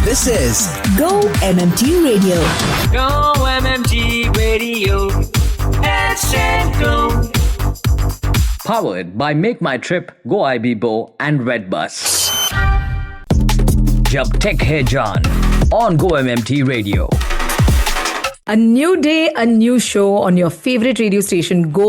This is Go MMT Radio. Go MMT Radio. Hashtag Go. Powered by Make My Trip, Go IBBO and Redbus. जब tech है जान on Go MMT Radio. A new day, a new show on your favorite radio station, Go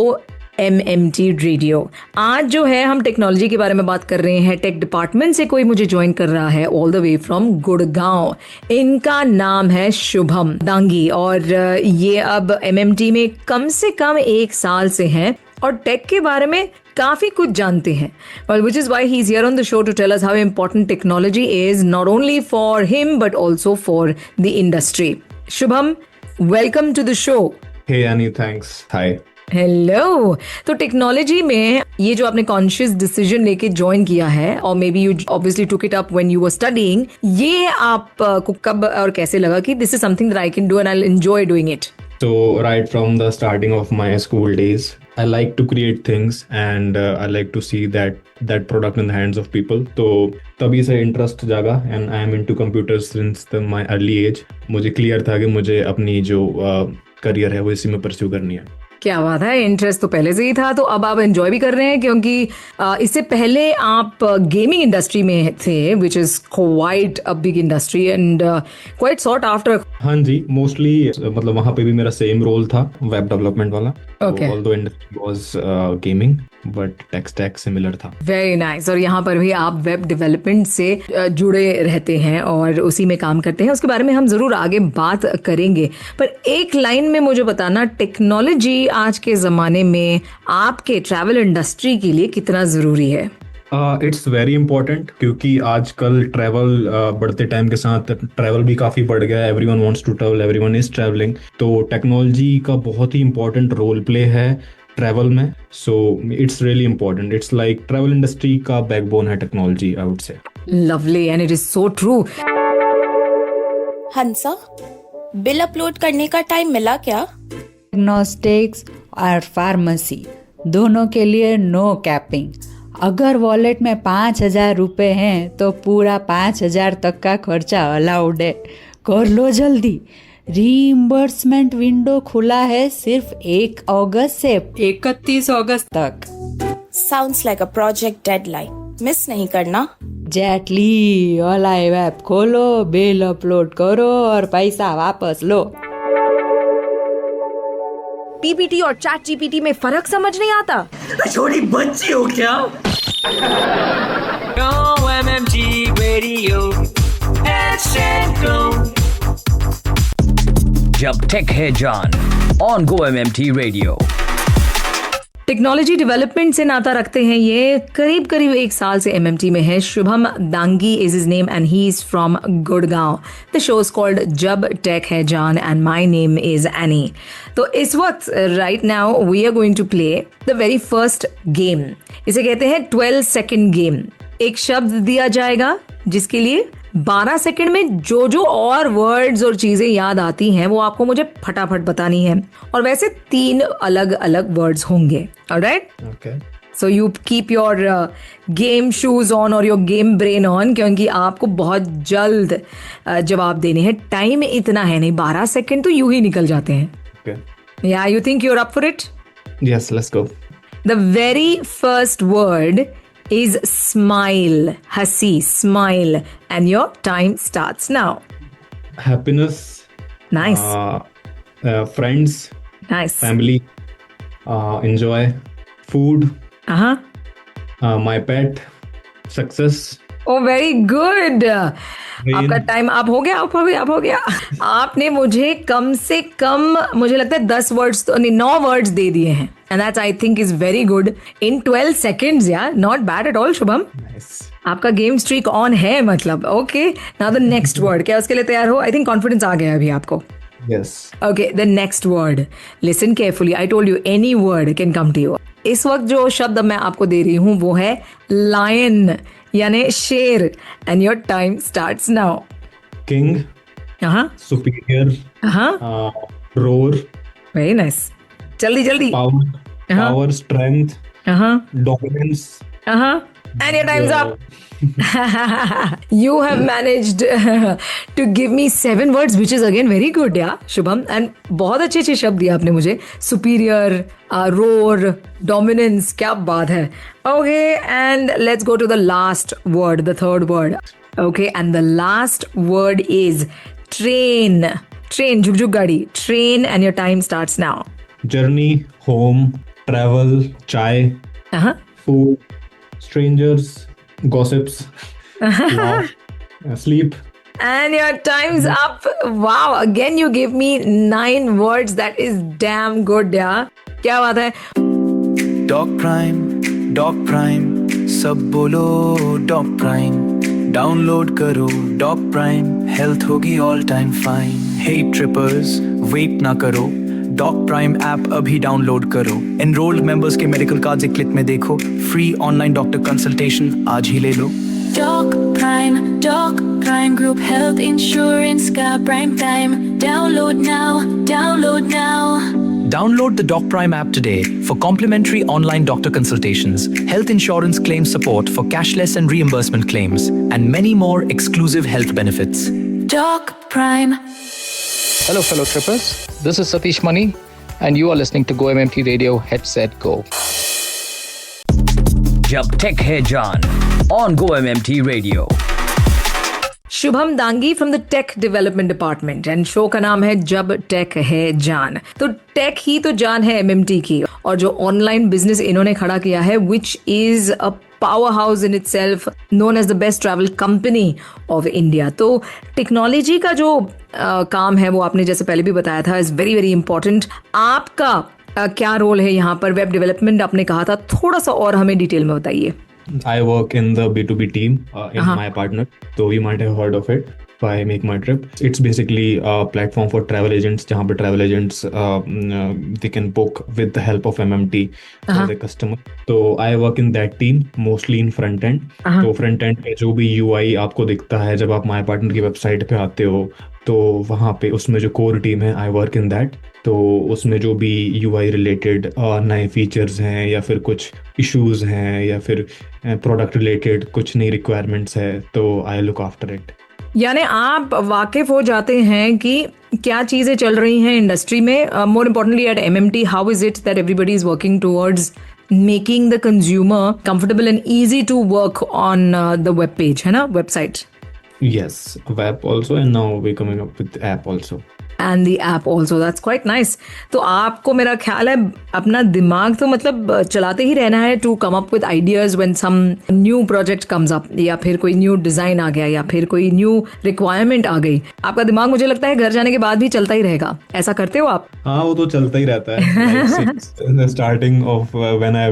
MMT Radio. आज जो है हम technology के बारे में बात कर रहे हैं. टेक डिपार्टमेंट से कोई मुझे ज्वाइन कर रहा है all the way from Gurgaon. इनका नाम है शुभम दांगी और ये अब MMT में कम से कम 1 साल से हैं और टेक के बारे में काफी कुछ जानते हैं. Well, which is why he's here on the show to tell us how important technology is not only for him but also for the industry. Shubham, welcome to the show. Hey Annie, thanks. Hi. Hello. तो technology में ये जो आपने conscious decision लेके join किया है और may be you obviously took it up when you were studying, ये आपको कब और कैसे लगा कि this is something that I can do and I will enjoy doing it? So right from the starting of my school days, I like to create things and I like to see that product in the hands of people. तो तभी से interest जागा and I am into computers since my early age. मुझे clear था कि मुझे अपनी जो करियर है वो इसी में परस्यू करनी है. क्या बात है. इंटरेस्ट तो पहले से ही था, तो अब आप एंजॉय भी कर रहे हैं क्योंकि इससे पहले आप गेमिंग इंडस्ट्री में थे which is quite a big industry and quite sought after. हाँ जी, मोस्टली मतलब वहाँ पे भी मेरा सेम रोल था, वेब डेवलपमेंट वाला. Okay. Although industry was gaming, but tech stack similar था. Very nice. और यहाँ पर भी आप वेब डेवलपमेंट से जुड़े रहते हैं और उसी में काम करते हैं. उसके बारे में हम जरूर आगे बात करेंगे, पर एक लाइन में मुझे बताना, टेक्नोलॉजी आज के जमाने में आपके ट्रैवल इंडस्ट्री के लिए कितना जरूरी है? इट्स वेरी इंपॉर्टेंट क्योंकि आजकल ट्रैवल बढ़ते टाइम के साथ ट्रैवल भी काफ़ी बढ़ गया है. Everyone wants to travel, everyone is traveling. तो टेक्नोलॉजी का बहुत ही इंपॉर्टेंट रोल प्ले है ट्रैवल में. So it's really important. It's like travel industry का बैकबोन है technology, I would say. Lovely and it is so true. Hansa, bill upload करने का टाइम मिला क्या? डायग्नोस्टिक्स और फार्मेसी दोनों के लिए नो कैपिंग. अगर वॉलेट में 5,000 रुपये हैं तो पूरा 5,000 तक का खर्चा अलाउड है. कर लो जल्दी. रीइंबर्समेंट विंडो खुला है सिर्फ 1 अगस्त से 31 अगस्त तक. Sounds like a project deadline. Miss नहीं करना. जेटली अलाइव ऐप खोलो, बिल अपलोड करो और पैसा वापस लो. पीपीटी और चैट जीपीटी में फर्क समझ नहीं आता? छोटी बच्ची हो क्या? Go MMT Radio. Hashtag Go. जब टेक है जान on Go MMT Radio. Technology development से नाता रखते हैं. ये करीब 1 साल से MMT में है. Shubham Dangi is his name and he is from Gurgaon. The show is called जब टेक है जान and my name is Annie. तो इस वक्त right now we are going to play the very first game. इसे कहते हैं 12 सेकेंड गेम. एक शब्द दिया जाएगा जिसके लिए 12 सेकंड में जो और वर्ड्स और चीजें याद आती हैं वो आपको मुझे फटाफट बतानी है. और वैसे 3 अलग अलग वर्ड्स होंगे. Alright? Okay. So you keep your game shoes on और योर गेम ब्रेन ऑन क्योंकि आपको बहुत जल्द जवाब देने हैं. टाइम इतना है नहीं, 12 सेकंड तो यूं ही निकल जाते हैं. ओके. या you think you're up for it? Yes, let's go. The very first word is smile. Hasi, smile. And your time starts now. Happiness. Nice. Friends. Nice. Family. Enjoy. Food. Uh-huh. My pet. Success. Oh, very good. आपका time आप हो गया. आपने मुझे कम से कम मुझे लगता है 10 वर्ड्स तो नहीं 9 वर्ड्स दे दिए हैं. And that I think is very good in 12 seconds. Yeah, not bad at all, Shubham. Nice. आपका गेम स्ट्रीक ऑन है मतलब. Okay, now the next word. क्या उसके लिए तैयार हो? I think confidence आ गया अभी आपको. Yes. Okay, the next word. Listen carefully. I told you any word can come to you. इस वक्त जो शब्द मैं आपको दे रही हूँ वो है lion यानी शेर. And your time starts now. King. Superior. Roar. Very nice. जल्दी. Power. Strength. Dominance. And your time's up. You have managed to give me 7 words, which is again very good, yeah, Shubham. And बहुत अच्छे अच्छे शब्द दिए आपने मुझे. Superior, roar, dominance, क्या बात है. Okay, and let's go to the last word, the third word. Okay, and the last word is train. Train, झुक झुक गाड़ी. Train, and your time starts now. Journey, home, travel, chai, food, strangers, gossips, laugh, sleep. And your time's up. Wow, again you gave me 9 words. That is damn good, yeah. क्या बात है? Doc Prime, सब बोलो Doc Prime. Download करो Doc Prime, health होगी all time fine. Hey trippers, wait ना करो, Doc Prime app अभी डाउनलोड करो. एनरोल्ड मेंबर्स के मेडिकल कार्ड्स एक क्लिक में देखो. फ्री ऑनलाइन डॉक्टर कंसल्टेशन आज ही ले लो. Doc Prime Group Health Insurance का Prime Time. Download now. Download the Doc Prime app today for complimentary online doctor consultations, health insurance claim support for cashless and reimbursement claims, and many more exclusive health benefits. Doc Prime. Hello, fellow trippers. This is Satish Mani, and you are listening to Go MMT Radio Headset Go. जब tech है जान on Go MMT Radio. Shubham Dangi from the tech development department and show का नाम है जब tech है जान. तो टेक ही तो जान है एमएमटी की, और जो ऑनलाइन बिजनेस इन्होंने खड़ा किया है which is a power house in itself, known as the best travel company of India. तो टेक्नोलॉजी का जो काम है वो आपने जैसे पहले भी बताया था इज वेरी वेरी इंपॉर्टेंट. आपका क्या रोल है यहाँ पर? वेब डेवलपमेंट आपने कहा था, थोड़ा सा और हमें डिटेल में बताइए. I work in the B2B team in my partner, so you might have heard of it by Make My Trip. It's basically a platform for travel agents जहाँ पे travel agents they can book with the help of MMT for the customer. So I work in that team, mostly in front end. तो front end पे जो भी UI आपको दिखता है जब आप My Partner की वेबसाइट पे आते हो, तो वहाँ पे उसमें जो कोर टीम है आई वर्क इन दैट. तो उसमें जो भी UI रिलेटेड नए फीचर्स हैं या फिर कुछ इश्यूज हैं या फिर प्रोडक्ट रिलेटेड कुछ नई रिक्वायरमेंट्स है, तो आई लुक आफ्टर इट. यानी आप वाकिफ हो जाते हैं कि क्या चीजें चल रही हैं इंडस्ट्री में. More importantly at MMT, how is it that everybody is working towards making the consumer comfortable and easy to work on the web page, है ना, website? Yes, web also, and now we're coming up with the app also. And the app also, that's quite nice. तो आपको मेरा ख्याल है अपना दिमाग तो मतलब चलाते ही रहना है to come up with ideas when some new project comes up, या फिर कोई new design आ गया या फिर कोई new requirement आ गई. आपका दिमाग मुझे लगता है घर जाने के बाद भी चलता ही रहेगा. ऐसा करते हो आप? हाँ, वो तो चलता ही रहता है. Starting of when I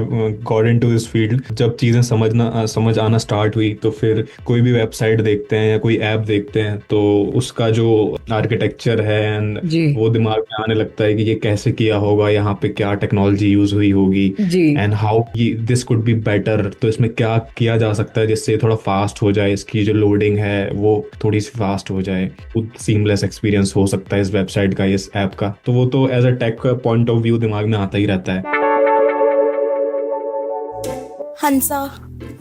got into this field, जब चीजें समझ आना स्टार्ट हुई, तो फिर कोई भी वेबसाइट देखते हैं या कोई ऐप देखते हैं तो उसका जो आर्किटेक्चर है वो दिमाग में आने लगता है कि ये कैसे किया होगा, यहाँ पे क्या टेक्नोलॉजी यूज हुई होगी, and how this could be better. तो इसमें क्या किया जा सकता है जिससे थोड़ा फास्ट हो जाए, इसकी जो लोडिंग है वो थोड़ी सी फास्ट हो जाए, सीमलेस एक्सपीरियंस हो सकता है इस वेबसाइट का, इस ऐप का. तो वो तो as a tech point of view दिमाग में आता ही रहता है. हंसा,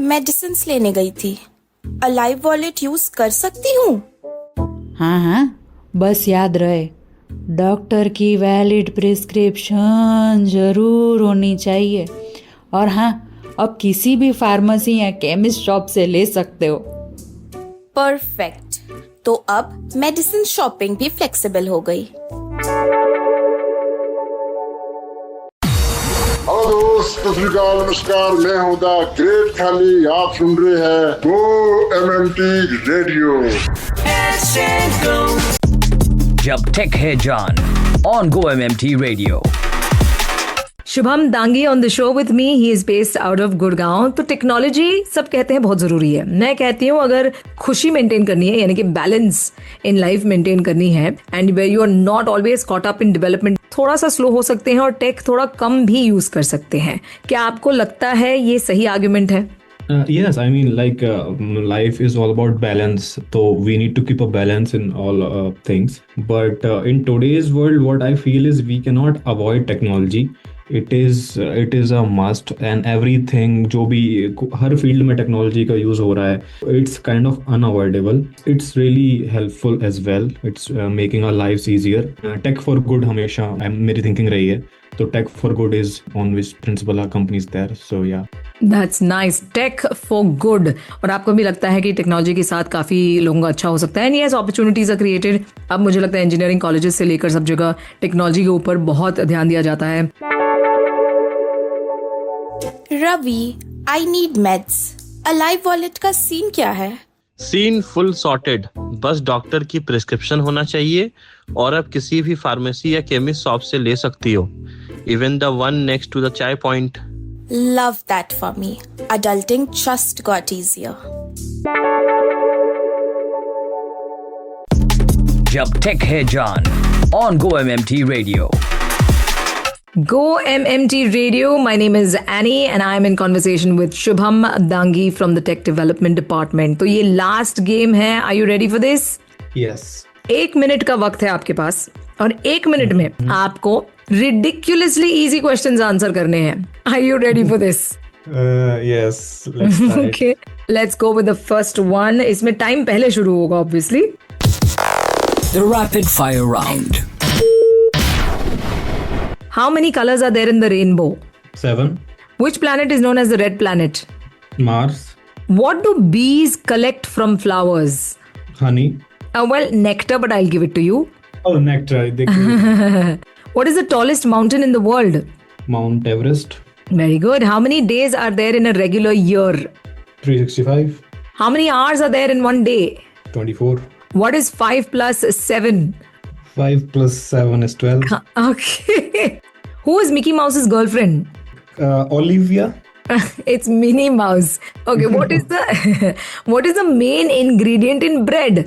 मेडिसिन लेने गई थी. अलाइव वॉलेट यूज कर सकती हूँ? हाँ, बस याद रहे डॉक्टर की वैलिड प्रिस्क्रिप्शन जरूर होनी चाहिए. और हाँ, अब किसी भी फार्मेसी या केमिस्ट शॉप से ले सकते हो. परफेक्ट. तो अब मेडिसिन शॉपिंग भी फ्लेक्सिबल हो गई. हेलो दोस्त, सत श्री अकाल, नमस्कार. मैं हूं द ग्रेट खाली. आप सुन रहे हैं गो MMT रेडियो. जब टेक है जान on Go MMT Radio. Shubham Dangi on the show with me. He is based out of Gurgaon. तो टेक्नोलॉजी सब कहते हैं बहुत जरूरी है. मैं कहती हूँ अगर खुशी मेंटेन करनी है, यानी कि बैलेंस इन लाइफ मेंटेन करनी है, and where you are not always caught up in development, थोड़ा सा स्लो हो सकते हैं और टेक थोड़ा कम भी यूज कर सकते हैं. क्या आपको लगता है ये सही आर्ग्यूमेंट है? Yes, I mean, like life is all about balance, so we need to keep a balance in all things. But in today's world, what I feel is we cannot avoid technology. It is a must and everything जो भी हर field में technology का use हो रहा है it's kind of unavoidable. It's really helpful as well. It's making our lives easier. Tech for good हमेशा मेरी थिंकिंग रही है. तो tech for good is on which principle are companies there. So yeah that's nice. Tech for good. और आपको भी लगता है कि टेक्नोलॉजी के साथ काफी लोगों का अच्छा हो सकता है. And yes, opportunities are created. अब मुझे लगता है इंजीनियरिंग कॉलेजेस से लेकर सब जगह टेक्नोलॉजी के ऊपर बहुत ध्यान दिया जाता है. Ravi, I need meds. Alive wallet का सीन क्या है? Scene full sorted. बस डॉक्टर की प्रिस्क्रिप्शन होना चाहिए और अब किसी भी फार्मेसी या केमिस्ट शॉप से ले सकती हो. Even the one next to the Chai Point. Love that for me. Adulting just got easier. जब टेक है जान on Go MMT Radio. Go MMT Radio. My name is Annie and I am in conversation with Shubham Dangi from the Tech Development Department. तो ये last game है. Are you ready for this? yes. 1 minute का वक्त है आपके पास और 1 minute में आपको ridiculously easy questions आंसर करने हैं. Are you ready for this? Yes. Let's try. Okay. Let's go with the first one. इसमें टाइम पहले शुरू होगा obviously. The rapid fire round. How many colors are there in the rainbow? 7. Which planet is known as the red planet? Mars. What do bees collect from flowers? Honey. Well, nectar, but I'll give it to you. Oh, nectar. What is the tallest mountain in the world? Mount Everest. Very good. How many days are there in a regular year? 365. How many hours are there in one day? 24. What is 5 plus 7? 5 plus 7 is 12. Okay. Who is Mickey Mouse's girlfriend? Olivia. It's Minnie Mouse. Okay, what is the main ingredient in bread?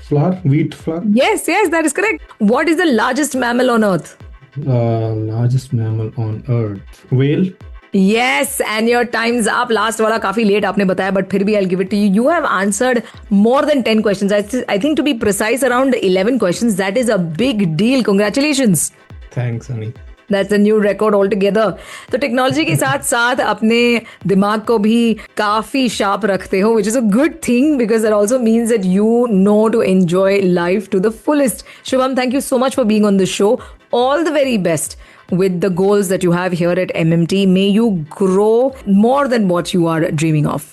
Flour, wheat flour. Yes, that is correct. What is the largest mammal on earth? Largest mammal on earth. Whale. Yes, and your time's up. Last वाला काफी late आपने बताया, but फिर भी I'll give it to you. You have answered more than 10 questions. I think to be precise, around 11 questions. That is a big deal. Congratulations. Thanks, Annie. That's a new record altogether. तो technology के साथ साथ अपने दिमाग को भी काफी sharp रखते हो, which is a good thing because that also means that you know to enjoy life to the fullest. Shubham, thank you so much for being on the show. All the very best with the goals that you have here at MMT. May you grow more than what you are dreaming of.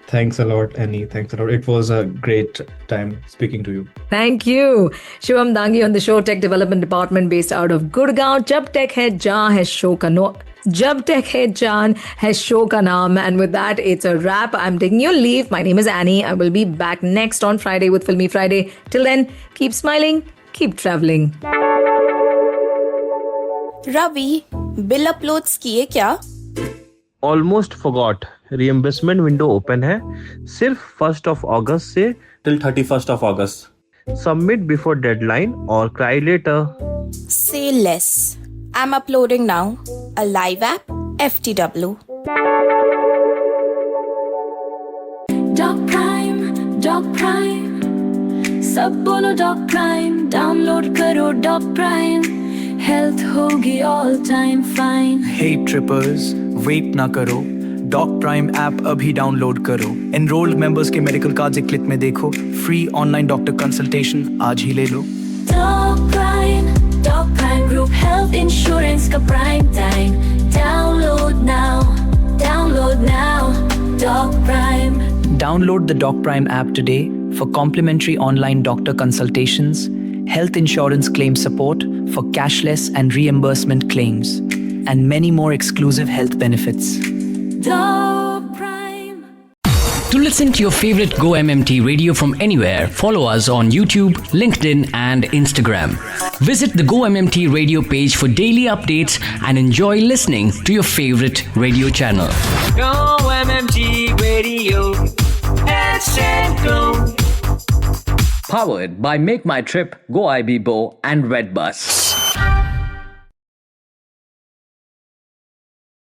Thanks a lot, Annie. Thanks a lot. It was a great time speaking to you. Thank you. Shubham Dangi on the show, Tech Development Department based out of Gurgaon. Jab Tech Hai Jaan hai show ka Jab Tech Hai Jaan hai show ka naam. And with that, it's a wrap. I'm taking your leave. My name is Annie. I will be back next on Friday with Filmy Friday. Till then, keep smiling, keep traveling. Ravi, bill uploads किए क्या? Almost forgot. Reimbursement window open है सिर्फ 1st of August से till 31st of August. Submit before deadline or cry later. Say less. I'm uploading now. A live app, FTW. Doc Prime, सब बोलो Doc Prime, download करो Doc Prime, health होगी all time fine. Hey trippers, wait ना करो, dock prime app अभी download करो. Enrolled members के medical cards एक क्लिक में देखो. फ्री ऑनलाइन डॉक्टर कंसल्टेशन आज ही ले लो. Doc Prime Group Health Insurance का prime time. Download now. Doc Prime. Download the Doc Prime app today for complimentary online doctor consultations, health insurance claim support for cashless and reimbursement claims, and many more exclusive health benefits. Doc Prime. To listen to your favorite Go MMT Radio from anywhere, follow us on YouTube, LinkedIn, and Instagram. Visit the Go MMT Radio page for daily updates and enjoy listening to your favorite radio channel. Go MMT Radio. Go. Powered by Make My Trip, Go IBBO, and Redbus.